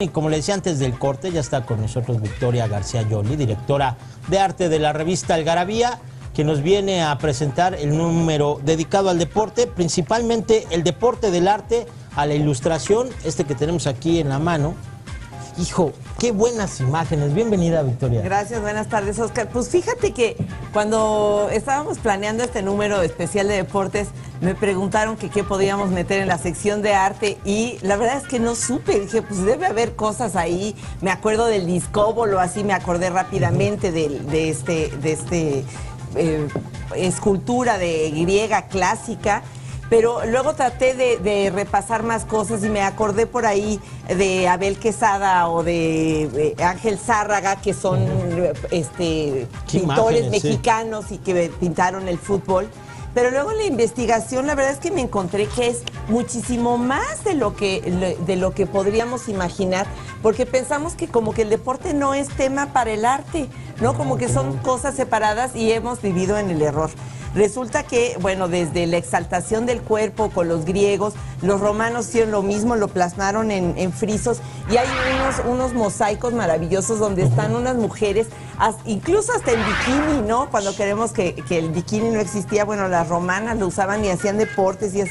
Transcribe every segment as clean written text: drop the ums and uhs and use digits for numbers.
Y como le decía antes del corte, ya está con nosotros Victoria García Yoli, directora de arte de la revista Algarabía, que nos viene a presentar el número dedicado al deporte, principalmente el deporte del arte, a la ilustración, este que tenemos aquí en la mano. Hijo, qué buenas imágenes. Bienvenida, Victoria. Gracias, buenas tardes, Oscar. Pues fíjate que cuando estábamos planeando este número especial de deportes, me preguntaron que qué podíamos meter en la sección de arte y la verdad es que no supe. Dije, pues debe haber cosas ahí. Me acuerdo del discóbolo, así me acordé rápidamente de este escultura de griega clásica. Pero luego traté de repasar más cosas y me acordé por ahí de Abel Quesada o de Ángel Zárraga, que son pintores mexicanos, sí, y que pintaron el fútbol. Pero luego en la investigación, la verdad es que me encontré que es muchísimo más de lo que podríamos imaginar, porque pensamos que como que el deporte no es tema para el arte, ¿no? Como que son cosas separadas y hemos vivido en el error. Resulta que, bueno, desde la exaltación del cuerpo con los griegos, los romanos hicieron lo mismo, lo plasmaron en frisos, y hay unos mosaicos maravillosos donde están unas mujeres, incluso hasta en bikini, ¿no? Cuando queremos que el bikini no existía, bueno, las romanas lo usaban y hacían deportes y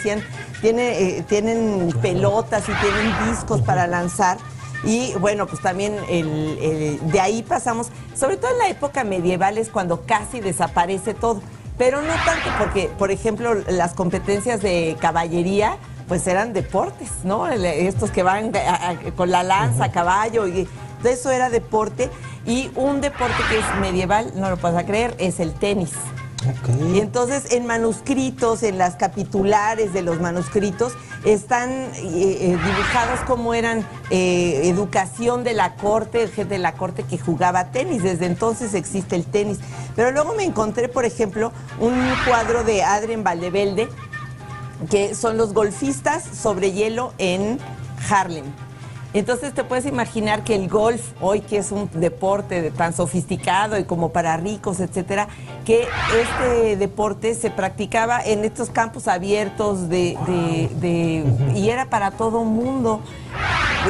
tienen pelotas y tienen discos para lanzar. Y bueno, pues también de ahí pasamos, sobre todo en la época medieval es cuando casi desaparece todo. Pero no tanto porque, por ejemplo, las competencias de caballería, pues eran deportes, ¿no? Estos que van con la lanza a caballo, y eso era deporte. Y un deporte que es medieval, no lo vas a creer, es el tenis. Okay. Y entonces en manuscritos, en las capitulares de los manuscritos, están dibujados como eran educación de la corte, gente de la corte que jugaba tenis. Desde entonces existe el tenis. Pero luego me encontré, por ejemplo, un cuadro de Adrien Van de Velde, que son los golfistas sobre hielo en Haarlem. Entonces te puedes imaginar que el golf, hoy que es un deporte tan sofisticado y como para ricos, etcétera, que este deporte se practicaba en estos campos abiertos y era para todo mundo.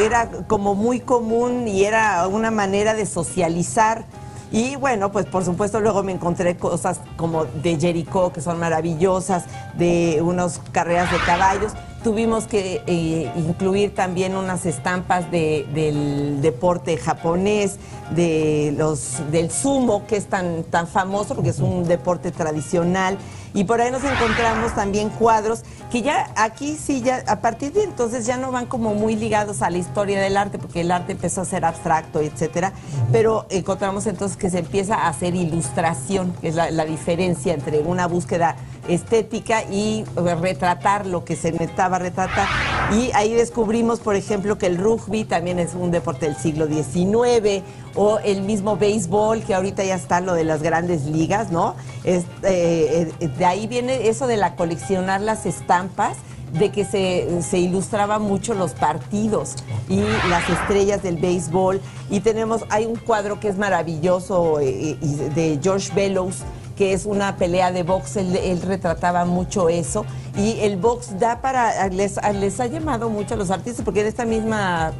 Era como muy común y era una manera de socializar. Y bueno, pues por supuesto luego me encontré cosas como de Jericó, que son maravillosas, de unas carreras de caballos. Tuvimos que incluir también unas estampas del deporte japonés, del sumo, que es tan famoso porque es un deporte tradicional. Y por ahí nos encontramos también cuadros que ya aquí sí, ya a partir de entonces ya no van como muy ligados a la historia del arte, porque el arte empezó a ser abstracto, etcétera. Pero encontramos entonces que se empieza a hacer ilustración, que es la diferencia entre una búsqueda estética y retratar lo que se necesitaba retratar. Y ahí descubrimos, por ejemplo, que el rugby también es un deporte del siglo XIX, o el mismo béisbol, que ahorita ya está lo de las grandes ligas, ¿no? De ahí viene eso de coleccionar las estampas, de que se ilustraba mucho los partidos y las estrellas del béisbol. Y hay un cuadro que es maravilloso de George Bellows, que es una pelea de box. Él retrataba mucho eso, y el box les ha llamado mucho a los artistas, porque en esta misma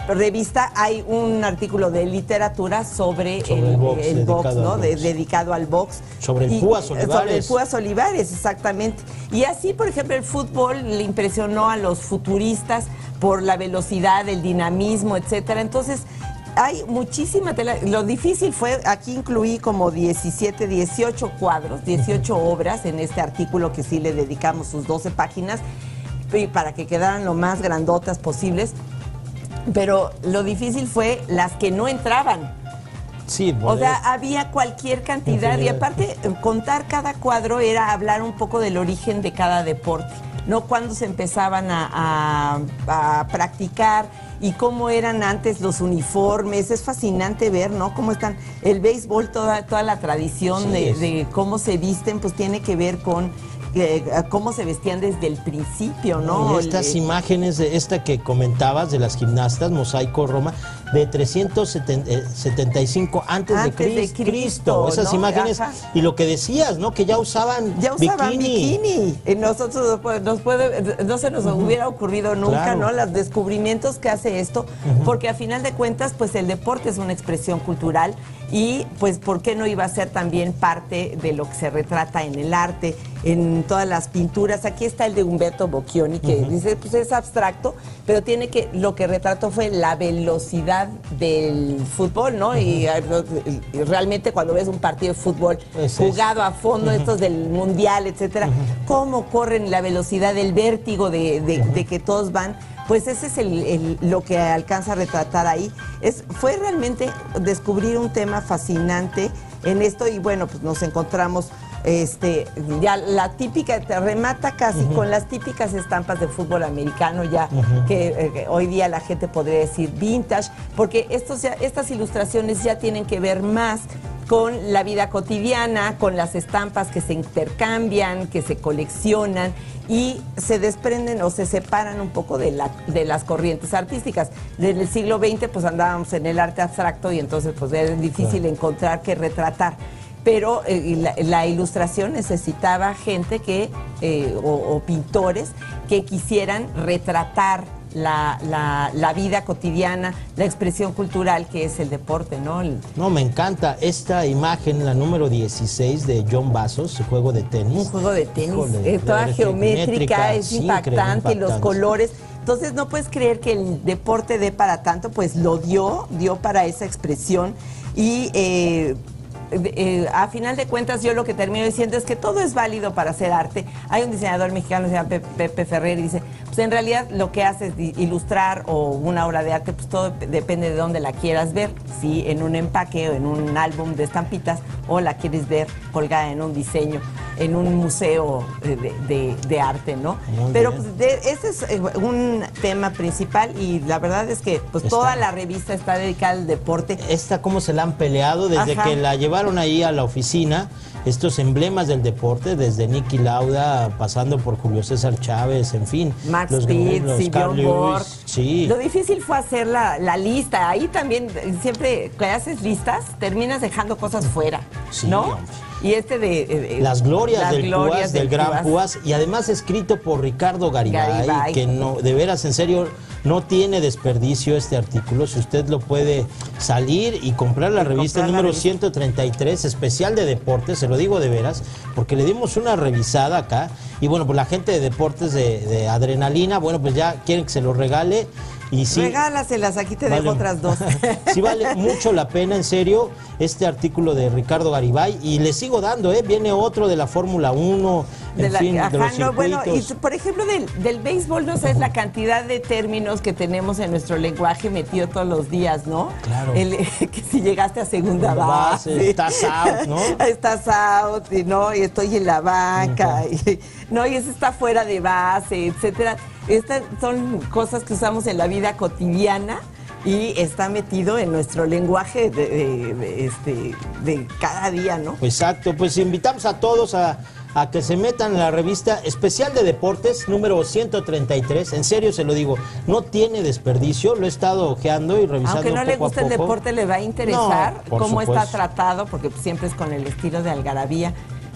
revista hay un artículo de literatura sobre el box, ¿no? Dedicado al box. Sobre el Púas Olivares. Sobre el Púas Olivares, exactamente. Y así, por ejemplo, el fútbol le impresionó a los futuristas por la velocidad, el dinamismo, etcétera. Entonces, hay muchísima tela. Lo difícil fue, aquí incluí como 18 cuadros, 18 obras en este artículo, que sí le dedicamos sus 12 páginas, para que quedaran lo más grandotas posibles. Pero lo difícil fue las que no entraban. Sí, o sea, había cualquier cantidad. Y aparte, contar cada cuadro era hablar un poco del origen de cada deporte, ¿no? Cuándo se empezaban a practicar y cómo eran antes los uniformes. Es fascinante ver, ¿no? Cómo están. El béisbol, toda la tradición de cómo se visten, pues tiene que ver con cómo se vestían desde el principio, ¿no? Y estas imágenes, esta que comentabas de las gimnastas, Mosaico Roma, de 375 antes de Cristo. Esas ¿no? imágenes. Ajá. Y lo que decías, ¿no? Que ya usaban bikini. Nosotros no se nos hubiera ocurrido nunca, claro. ¿no? Los descubrimientos que hace esto, porque a final de cuentas, pues el deporte es una expresión cultural y pues ¿por qué no iba a ser también parte de lo que se retrata en el arte, en todas las pinturas? Aquí está el de Umberto Bocchioni, que dice, pues es abstracto, pero lo que retrató fue la velocidad del fútbol, ¿no? Y realmente cuando ves un partido de fútbol jugado a fondo, estos del mundial, etcétera, cómo corren, la velocidad, el vértigo de que todos van. Pues ese es lo que alcanza a retratar ahí. Fue realmente descubrir un tema fascinante en esto y bueno, pues nos encontramos ya la típica, te remata casi con las típicas estampas de fútbol americano ya, que hoy día la gente podría decir vintage, porque estas ilustraciones ya tienen que ver más con la vida cotidiana, con las estampas que se intercambian, que se coleccionan y se desprenden o se separan un poco de las corrientes artísticas. Desde el siglo XX pues andábamos en el arte abstracto y entonces pues es difícil encontrar qué retratar. Pero la ilustración necesitaba gente o pintores que quisieran retratar la vida cotidiana, la expresión cultural que es el deporte, ¿no? No, me encanta esta imagen, la número 16 de John Vassos, juego de tenis. Un juego de tenis, toda geométrica, es impactante, los colores. Entonces no puedes creer que el deporte dé para tanto, pues lo dio para esa expresión y a final de cuentas yo lo que termino diciendo es que todo es válido para hacer arte. Hay un diseñador mexicano, se llama Pepe Ferrer, y dice, pues en realidad lo que hace es ilustrar o una obra de arte, pues todo depende de dónde la quieras ver, si en un empaque o en un álbum de estampitas o la quieres ver colgada en un diseño, en un museo de arte, ¿no? Pero pues, ese es un tema principal y la verdad es que pues toda la revista está dedicada al deporte. Cómo se la han peleado desde que la llevaron ahí a la oficina, estos emblemas del deporte, desde Niki Lauda, pasando por Julio César Chávez, en fin. Max Spitz y Björn Borg. Sí. Lo difícil fue hacer la lista. Ahí también, siempre que haces listas, terminas dejando cosas fuera, sí, ¿no? Hombre. Y las glorias del Gran Púas, y además escrito por Ricardo Garibay, que no, de veras, en serio, no tiene desperdicio este artículo. Si usted lo puede salir y comprar la revista número 133, especial de deportes, se lo digo de veras, porque le dimos una revisada acá, y bueno, pues la gente de deportes de adrenalina, bueno, pues ya quieren que se lo regale. Y sí, regálaselas, aquí te dejo otras dos. Sí vale mucho la pena, en serio, este artículo de Ricardo Garibay, y le sigo dando, viene otro de la Fórmula 1, de los circuitos. Bueno, y por ejemplo del béisbol, no sabes la cantidad de términos que tenemos en nuestro lenguaje metido todos los días, ¿no? Claro. Que si llegaste a segunda base. Estás out, ¿no? Estás out, y estoy en la banca, y ese está fuera de base, etcétera. Estas son cosas que usamos en la vida cotidiana y está metido en nuestro lenguaje de cada día, ¿no? Exacto, pues invitamos a todos a que se metan en la revista especial de deportes número 133, en serio se lo digo, no tiene desperdicio, lo he estado ojeando y revisando. Aunque no le guste el deporte, le va a interesar cómo está tratado, porque siempre es con el estilo de Algarabía,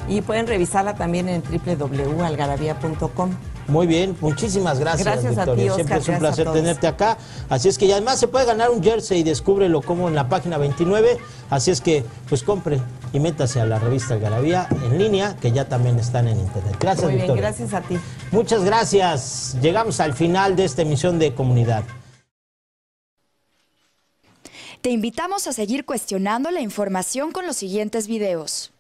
y pueden revisarla también en www.algarabía.com. Muy bien, muchísimas gracias, Victoria. A ti, Oscar, siempre es un placer tenerte acá. Así es que y además se puede ganar un jersey, descúbrelo como en la página 29. Así es que pues compre y métase a la revista Algarabía en línea, que ya también están en internet. Gracias, Muy bien, Victoria. Gracias a ti. Muchas gracias. Llegamos al final de esta emisión de Comunidad. Te invitamos a seguir cuestionando la información con los siguientes videos.